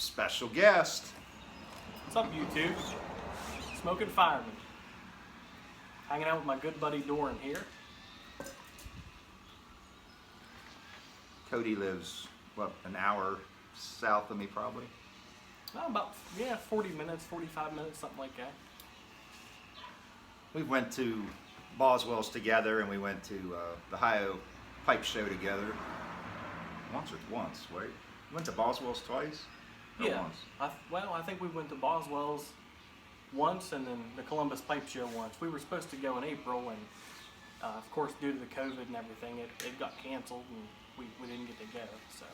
special guest. What's up, YouTube? Smokin Firemen. Hanging out with my good buddy Dork here. Cody lives, what, an hour south of me probably? About 40 minutes, 45 minutes, something like that. We went to Boswell's together, and we went to the Hale pipe show together. Once, right? We went to Boswell's twice? Or Yeah. once? I think we went to Boswell's once, and then the Columbus Pipe Show once. We were supposed to go in April, and of course, due to the COVID and everything, it got canceled, and we didn't get to go. So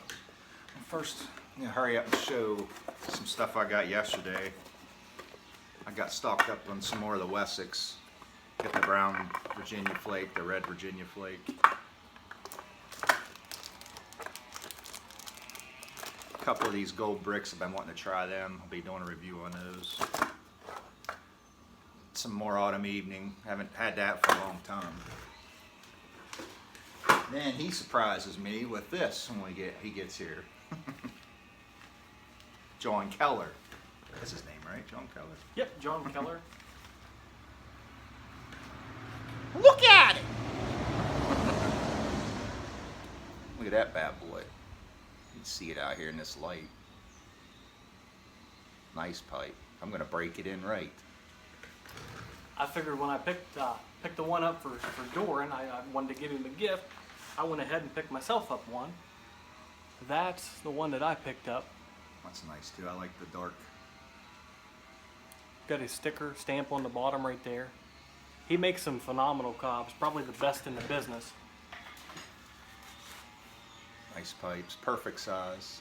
First, hurry up and show some stuff I got yesterday. I got stocked up on some more of the Wessex. Got the brown Virginia flake, the red Virginia flake. A couple of these gold bricks, I've been wanting to try them. I'll be doing a review on those. Some more autumn evening. Haven't had that for a long time. Then he surprises me with this when he gets here. John Keller. That's his name, right? John Keller. yep, John Keller. Look at it! Look at that bad boy. You can see it out here in this light. Nice pipe. I'm gonna break it in right. I figured when I picked the one up for Dork, and I wanted to give him a gift, I went ahead and picked myself up one. That's the one that I picked up. That's nice too. I like the dark. Got his sticker stamp on the bottom right there. He makes some phenomenal cobs, probably the best in the business. Nice pipes, perfect size.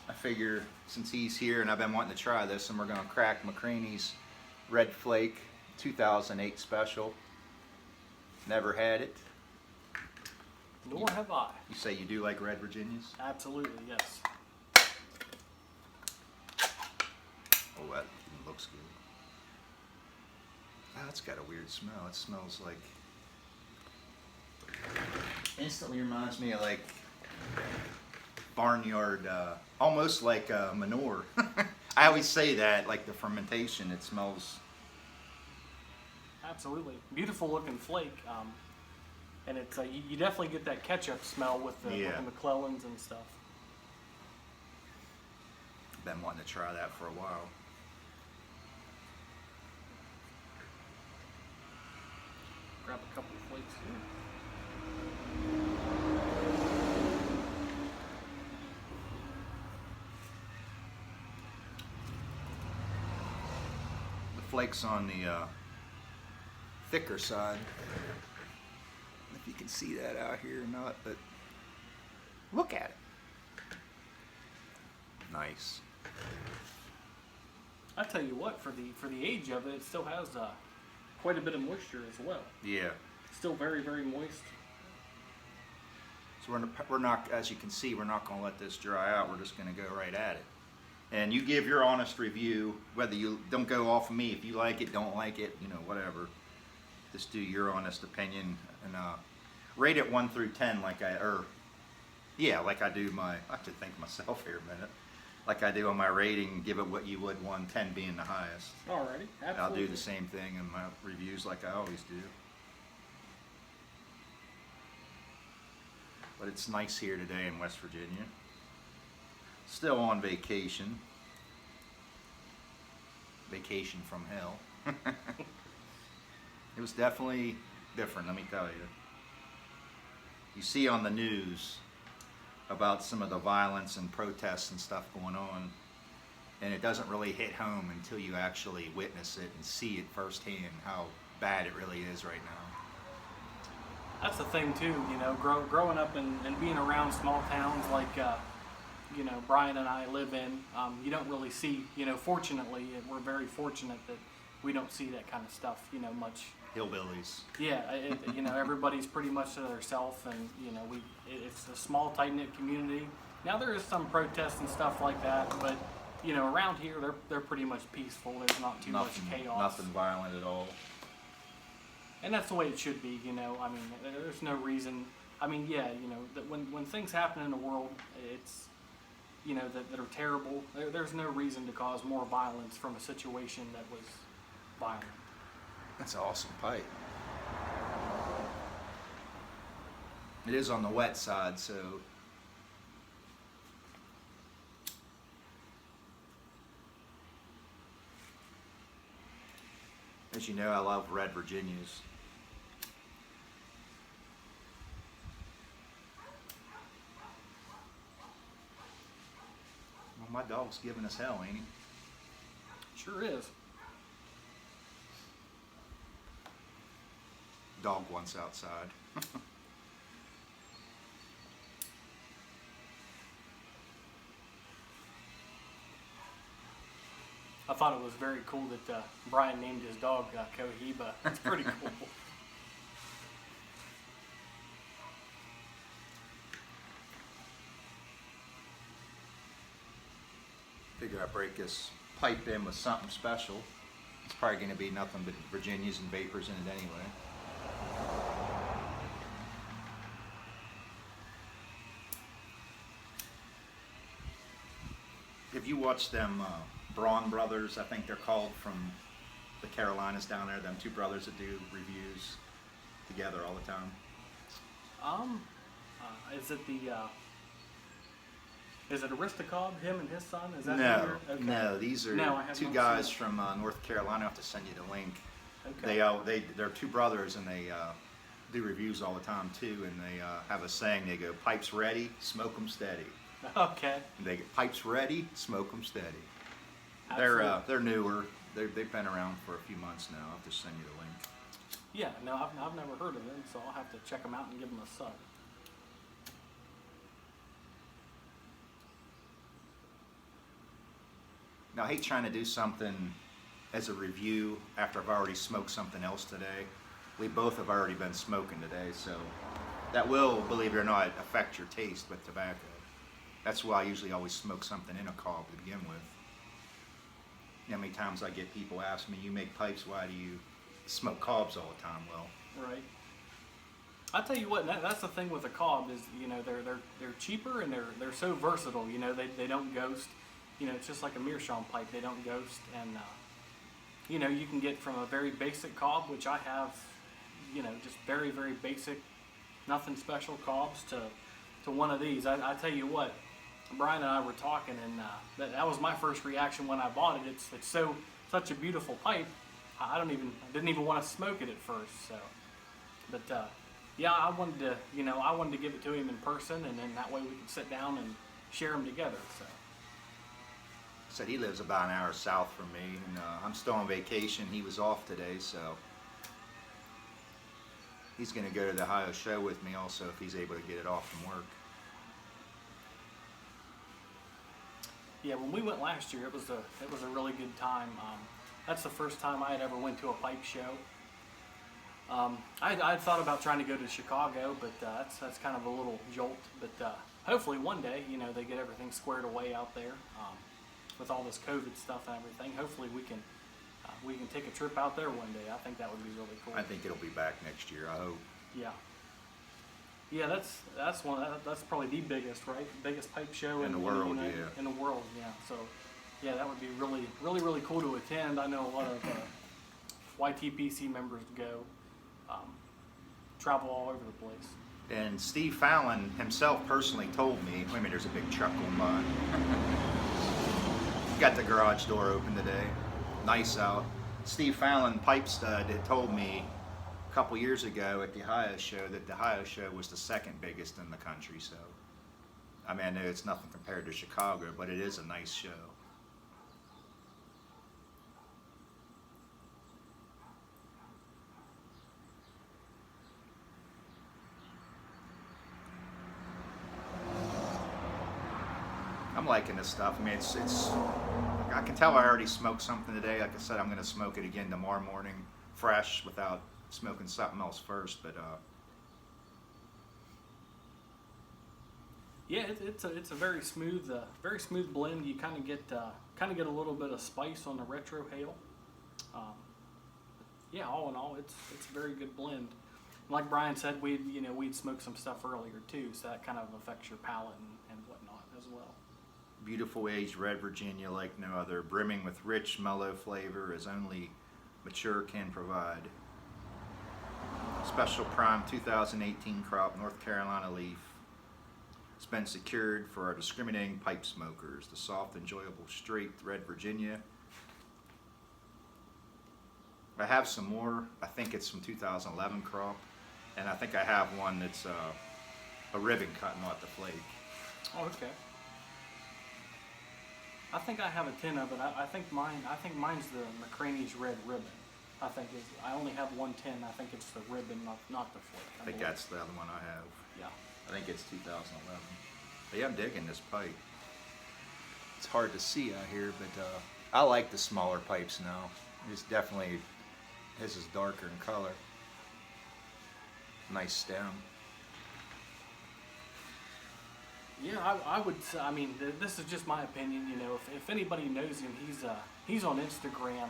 I figure since he's here and I've been wanting to try this, and we're gonna crack McCraney's Red Flake 2008 special. Never had it. Nor have I. You say you do like red Virginias? Absolutely, yes. Oh, that looks good. Ah, it's got a weird smell. It smells like... Instantly reminds me of like barnyard, almost like manure. I always say that, like the fermentation, it smells... Absolutely. Beautiful looking flake. And it's you definitely get that ketchup smell with the McClellans and stuff. Been wanting to try that for a while. Grab a couple of flakes here. The flakes on the thicker side. If you can see that out here or not, but look at it. Nice. I tell you what, for the age of it, it still has quite a bit of moisture as well. Yeah. Still very, very moist. So we're not, as you can see, we're not going to let this dry out. We're just going to go right at it. And you give your honest review, whether you don't go off of me. If you like it, don't like it, whatever. Just do your honest opinion and rate it 1 through 10 like I do my, I have to think myself here a minute. Like I do on my rating, give it what you would 1, 10 being the highest. Alrighty, absolutely. I'll do the same thing in my reviews like I always do. But it's nice here today in West Virginia. Still on vacation. Vacation from hell. It was definitely different, let me tell you. You see on the news about some of the violence and protests and stuff going on, and it doesn't really hit home until you actually witness it and see it firsthand how bad it really is right now. That's the thing too, growing up and being around small towns like Brian and I live in, you don't really see, fortunately, we're very fortunate that we don't see that kind of stuff, much. Hillbillies. Yeah, everybody's pretty much to themselves, and it's a small, tight-knit community. Now there is some protests and stuff like that, but around here they're pretty much peaceful. There's not too much chaos. Nothing violent at all. And that's the way it should be. there's no reason. That when things happen in the world, you know, that are terrible. There's no reason to cause more violence from a situation that was violent. That's an awesome pipe. It is on the wet side, so as you know, I love red Virginias. Well, my dog's giving us hell, ain't he? Sure is. Dog wants outside. I thought it was very cool that Brian named his dog Cohiba. That's pretty cool. Figure I break this pipe in with something special. It's probably going to be nothing but Virginias and vapors in it anyway. If you watch them Braun brothers, I think they're called, from the Carolinas down there, them two brothers that do reviews together all the time. Is it the is it Aristocob, him and his son? Is that No, who you're- okay. no, these are No, I have two not guys seen from North Carolina. I have to send you the link. Okay. They're two brothers, and they do reviews all the time too. And they have a saying. They go, "Pipes ready, smoke 'em steady." Okay. And they get pipes ready, smoke 'em steady. Absolutely. They're newer. They've been around for a few months now. I'll have to send you the link. Yeah. No, I've never heard of them, so I'll have to check them out and give them a sub. Now, I hate trying to do something as a review after I've already smoked something else today. We both have already been smoking today, so that will, believe it or not, affect your taste with tobacco. That's why I usually always smoke something in a cob to begin with. You know how many times I get people ask me, "You make pipes, why do you smoke cobs all the time?" Well, Right. I tell you what, that's the thing with a cob is, you know, they're cheaper and they're so versatile. You know, they don't ghost. You know, it's just like a meerschaum pipe. They don't ghost, and you know, you can get from a very basic cob, which I have, you know, just very, very basic, nothing special cobs, to one of these. I tell you what, Brian and I were talking, and that was my first reaction when I bought it. It's such a beautiful pipe. I didn't even want to smoke it at first. So, but yeah, I wanted to give it to him in person, and then that way we could sit down and share them together. So. said he lives about an hour south from me, and I'm still on vacation. He was off today, so he's going to go to the Ohio show with me also if he's able to get it off from work. Yeah, when we went last year, it was a really good time. That's the first time I had ever went to a pipe show. I thought about trying to go to Chicago, but that's kind of a little jolt. But hopefully one day, you know, they get everything squared away out there with all this COVID stuff and everything. Hopefully we can take a trip out there one day. I think that would be really cool. I think it'll be back next year, I hope. Yeah. Yeah, that's probably the biggest, right? Biggest pipe show In the world, yeah. In the world, yeah. So, yeah, that would be really, really, really cool to attend. I know a lot of YTPC members go, travel all over the place. And Steve Fallon himself personally told me, wait a minute, there's a big truck going by. Got the garage door open today. Nice out. Steve Fallon, pipe stud, had told me a couple years ago at the Ohio show that the Ohio show was the second biggest in the country. So, I mean, I know it's nothing compared to Chicago, but it is a nice show. I'm liking this stuff. I mean, it's. I can tell I already smoked something today. Like I said, I'm going to smoke it again tomorrow morning, fresh, without smoking something else first. But yeah, it's a very smooth blend. You kind of get a little bit of spice on the retro Hale. Yeah, all in all, it's a very good blend. Like Brian said, we'd smoked some stuff earlier too, so that kind of affects your palate and whatnot as well. beautiful aged red Virginia like no other, brimming with rich, mellow flavor as only mature can provide. Special prime 2018 crop North Carolina leaf. It's been secured for our discriminating pipe smokers. The soft, enjoyable, straight red Virginia. I have some more. I think it's from 2011 crop, and I think I have one that's a ribbon cut, not the flake. Oh, okay. I think I have a tin of it. I think mine's the McCraney's red ribbon. I only have one tin. I think it's the ribbon, not the flake. I think that's the other one I have. Yeah. I think it's 2011. But yeah, I'm digging this pipe. It's hard to see out here, but I like the smaller pipes now. It's definitely, his is darker in color. Nice stem. Yeah, I would say, I mean, this is just my opinion, you know, if anybody knows him, he's on Instagram.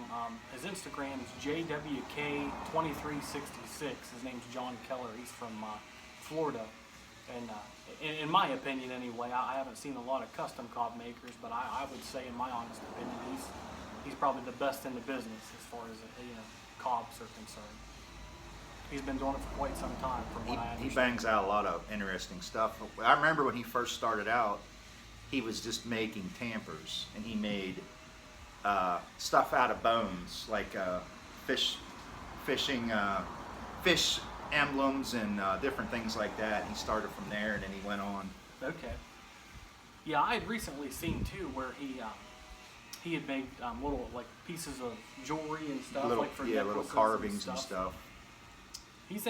His Instagram is JWK2366. His name's John Keller. He's from Florida. And in my opinion anyway, I haven't seen a lot of custom cob makers, but I would say in my honest opinion, he's probably the best in the business as far as, you know, cobs are concerned. He's been doing it for quite some time, from what I understand. He bangs out a lot of interesting stuff. I remember when he first started out, he was just making tampers, and he made stuff out of bones, like fish emblems and different things like that. He started from there, and then he went on. Okay. Yeah, I had recently seen too where he had made little like pieces of jewelry and stuff, Little, like for yeah, little necklaces carvings and stuff. He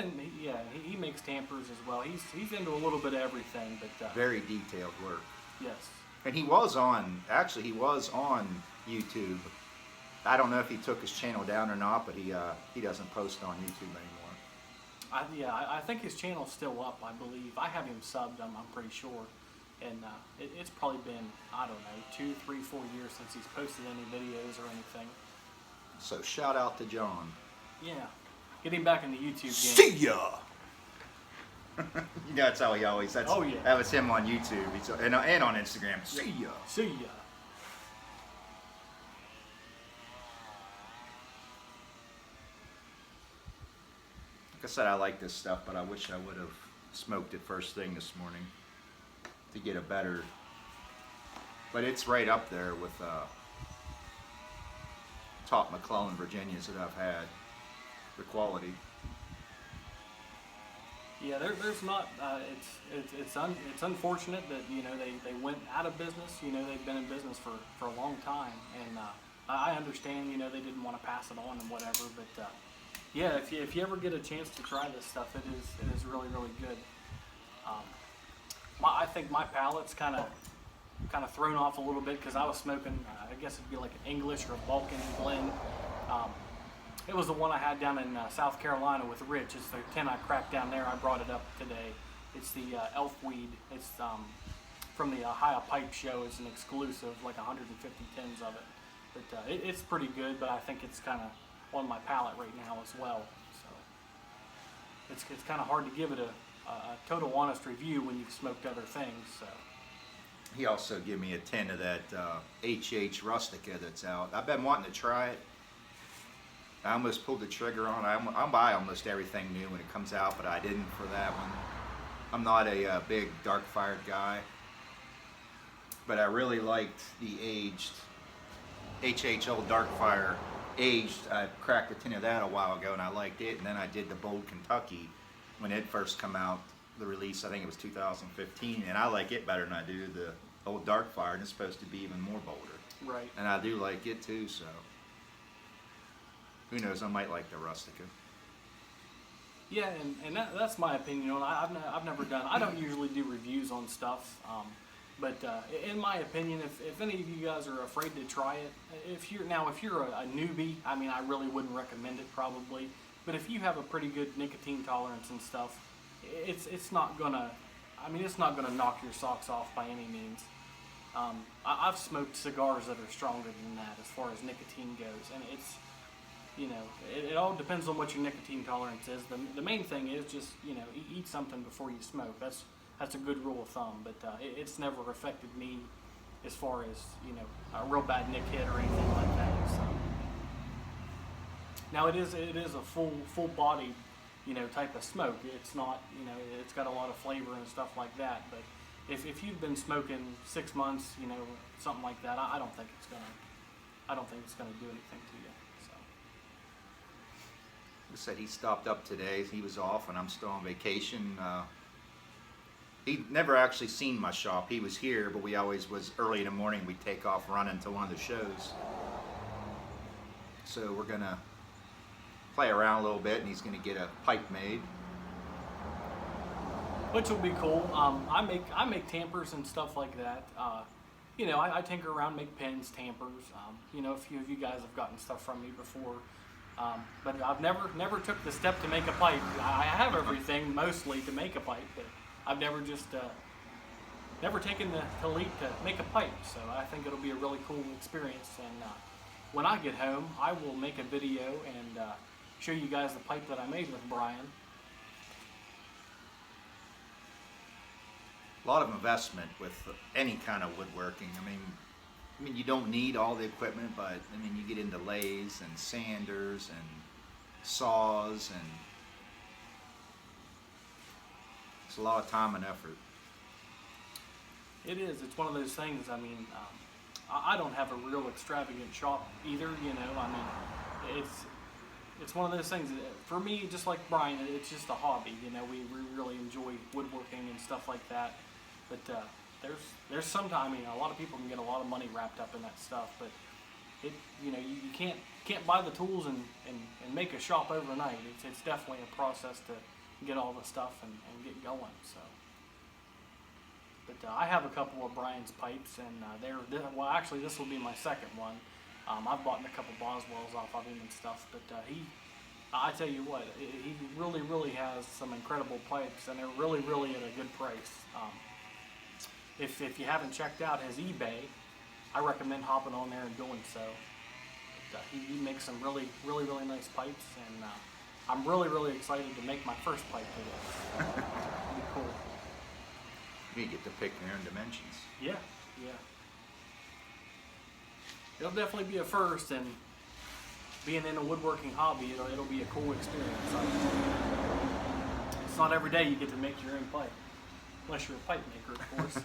makes tampers as well. He's into a little bit of everything, but Very detailed work. yes. And he was on YouTube. I don't know if he took his channel down or not, but he doesn't post on YouTube anymore. I think his channel's still up, I believe. I have him subbed, I'm pretty sure. And it's probably been, I don't know, 2, 3, 4 years since he's posted any videos or anything. So shout out to John. Yeah. Get him back in the YouTube game. See ya! That's how he always, Oh, yeah. That was him on YouTube and on Instagram. See ya! See ya. Like I said, I like this stuff, but I wish I would have smoked it first thing this morning to get a better. But it's right up there with top McClellan Virginias that I've had. The quality. Yeah, there's not. It's unfortunate that, you know, they went out of business. You know, they've been in business for a long time, and I understand. You know, they didn't want to pass it on and whatever. But yeah, if you ever get a chance to try this stuff, it is really good. I think my palate's kind of thrown off a little bit because I was smoking. I guess it'd be like an English or a Balkan blend. It was the one I had down in South Carolina with Rich. It's the tin I cracked down there. I brought it up today. It's the Elfweed. It's from the Ohio Pipe Show. It's an exclusive, like 150 tins of it. But it's pretty good, but I think it's kind of on my palate right now as well. So it's kind of hard to give it a total honest review when you've smoked other things. So. He also gave me a tin of that HH Rustica that's out. I've been wanting to try it. I almost pulled the trigger on it. I'll buy almost everything new when it comes out, but I didn't for that one. I'm not a big dark fired guy, but I really liked the aged HH Old Dark Fire aged. I cracked a tin of that a while ago, and I liked it. And then I did the Bold Kentucky when it first come out. The release, I think it was 2015, and I like it better than I do the Old Dark Fire, and it's supposed to be even more bolder. Right. And I do like it too, so. Who knows? I might like the Rustica. Yeah, and that's my opinion on it. I've never done. I don't usually do reviews on stuff, but in my opinion, if any of you guys are afraid to try it, if you're a newbie, I mean, I really wouldn't recommend it probably. But if you have a pretty good nicotine tolerance and stuff, it's not gonna knock your socks off by any means. I've smoked cigars that are stronger than that as far as nicotine goes, and it's. You know, it all depends on what your nicotine tolerance is. The main thing is just, you know, eat something before you smoke. That's a good rule of thumb, but it's never affected me as far as, you know, a real bad nick hit or anything like that. So now it is a full bodied, you know, type of smoke. It's not, you know, it's got a lot of flavor and stuff like that. But if you've been smoking 6 months, you know, something like that, I don't think it's gonna do anything to you. So He said he stopped up today. He was off, and I'm still on vacation. He'd never actually seen my shop. He was here, but we always was early in the morning. We'd take off running to one of the shows. So we're gonna play around a little bit, and he's gonna get a pipe made. which will be cool. I make tampers and stuff like that. You know, I tinker around, make pins, tampers. You know, a few of you guys have gotten stuff from me before, but I've never took the step to make a pipe. I have everything mostly to make a pipe, but I've never taken the leap to make a pipe. So I think it'll be a really cool experience. And when I get home, I will make a video and show you guys the pipe that I made with Brian. A lot of investment with any kind of woodworking. I mean, you don't need all the equipment, but I mean, you get into lathes and sanders and saws, and it's a lot of time and effort. It is. It's one of those things. I mean, I don't have a real extravagant shop either. You know, I mean, it's one of those things. For me, just like Brian, it's just a hobby. You know, we really enjoy woodworking and stuff like that. But there's sometimes, I mean, a lot of people can get a lot of money wrapped up in that stuff. But you know, you can't buy the tools and make a shop overnight. It's definitely a process to get all the stuff and get going. So. But I have a couple of Brian's pipes, and well, actually, this will be my second one. I've bought a couple Boswells off of him and stuff, but I tell you what, he really has some incredible pipes, and they're really at a good price. If you haven't checked out his eBay, I recommend hopping on there and doing so. But, he makes some really nice pipes, and I'm really excited to make my first pipe today. It'll be cool. You get to pick your own dimensions. Yeah. It'll definitely be a first, and being in a woodworking hobby, it'll be a cool experience. It's not every day you get to make your own pipe, unless you're a pipe maker, of course.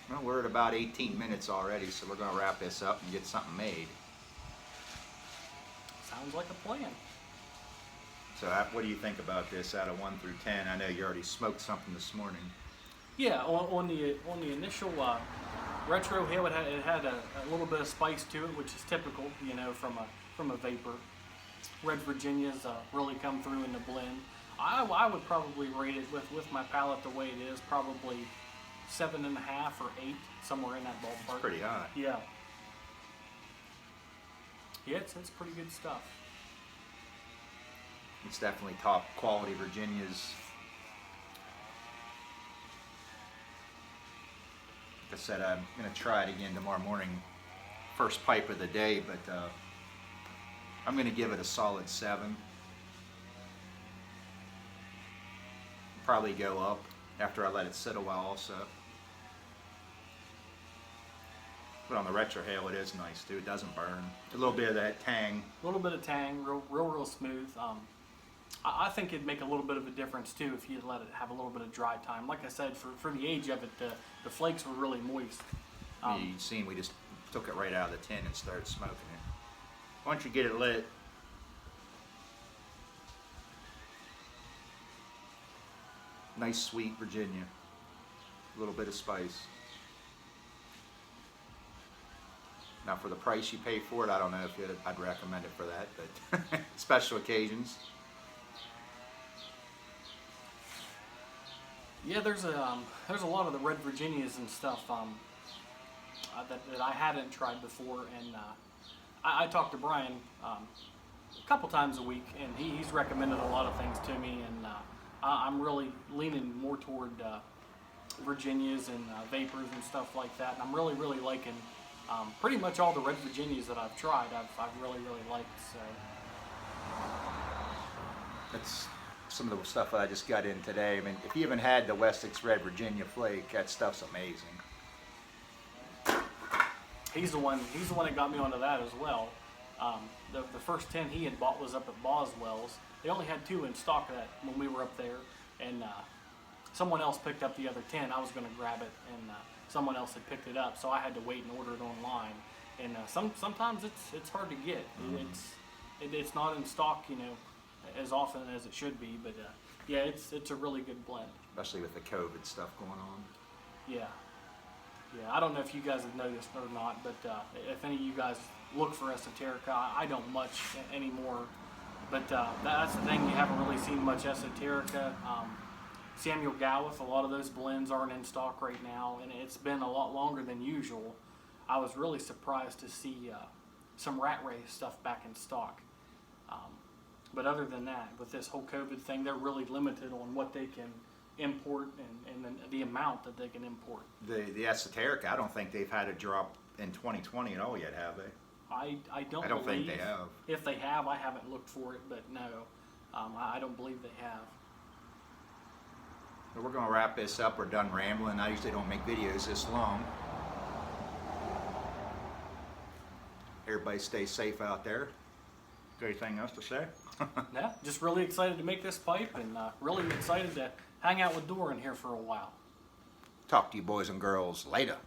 Well, we're at about 18 minutes already, so we're going to wrap this up and get something made. Sounds like a plan. So what do you think about this out of 1 through 10? I know you already smoked something this morning. Yeah, on the initial retro Hale, it had a little bit of spice to it, which is typical, you know, from a vapor. Red Virginias really come through in the blend. I would probably rate it with my palate the way it is, probably 7.5 or 8, somewhere in that ballpark. Pretty high. Yeah. Yeah, it's pretty good stuff. It's definitely top quality Virginias. Like I said, I'm going to try it again tomorrow morning. First pipe of the day, but I'm going to give it a solid 7. Probably go up after I let it sit a while also. But on the retro Hale, it is nice too. It doesn't burn. A little bit of that tang. A little bit of tang, real smooth. I think it'd make a little bit of a difference too if you let it have a little bit of dry time. Like I said, for the age of it, the flakes were really moist. You've seen we just took it right out of the tin and started smoking it. Once you get it lit, nice sweet Virginia, a little bit of spice. Now for the price you pay for it, I don't know if I'd recommend it for that, but special occasions. Yeah, there's a lot of the Red Virginias and stuff that I hadn't tried before, and I talked to Brian a couple times a week, and he's recommended a lot of things to me, and I'm really leaning more toward Virginias and vapors and stuff like that, and I'm really liking pretty much all the Red Virginias that I've tried. I've really liked. So That's some of the stuff that I just got in today. I mean, if you haven't had the Wessex Red Virginia Flake, that stuff's amazing. He's the one that got me onto that as well. The first 10 he had bought was up at Boswell's. They only had 2 in stock that when we were up there, and someone else picked up the other 10. I was going to grab it, and someone else had picked it up, so I had to wait and order it online. And sometimes it's hard to get. It's not in stock, as often as it should be. But yeah, it's a really good blend. Especially with the COVID stuff going on. Yeah. I don't know if you guys have noticed or not, but if any of you guys look for esoterica, I don't much anymore. But that's the thing, you haven't really seen much esoterica. Samuel Gawith, a lot of those blends aren't in stock right now, and it's been a lot longer than usual. I was really surprised to see some rat race stuff back in stock. But other than that, with this whole COVID thing, they're really limited on what they can import and the amount that they can import. The esoterica, I don't think they've had a drop in 2020 at all yet, have they? I don't think believe they have. If they have, I haven't looked for it, but no, I don't believe they have. But we're going to wrap this up. We're done rambling. I usually don't make videos this long. Everybody stay safe out there. Got anything else to say? Yeah, just really excited to make this pipe, and really excited to hang out with Dora in here for a while. Talk to you boys and girls later.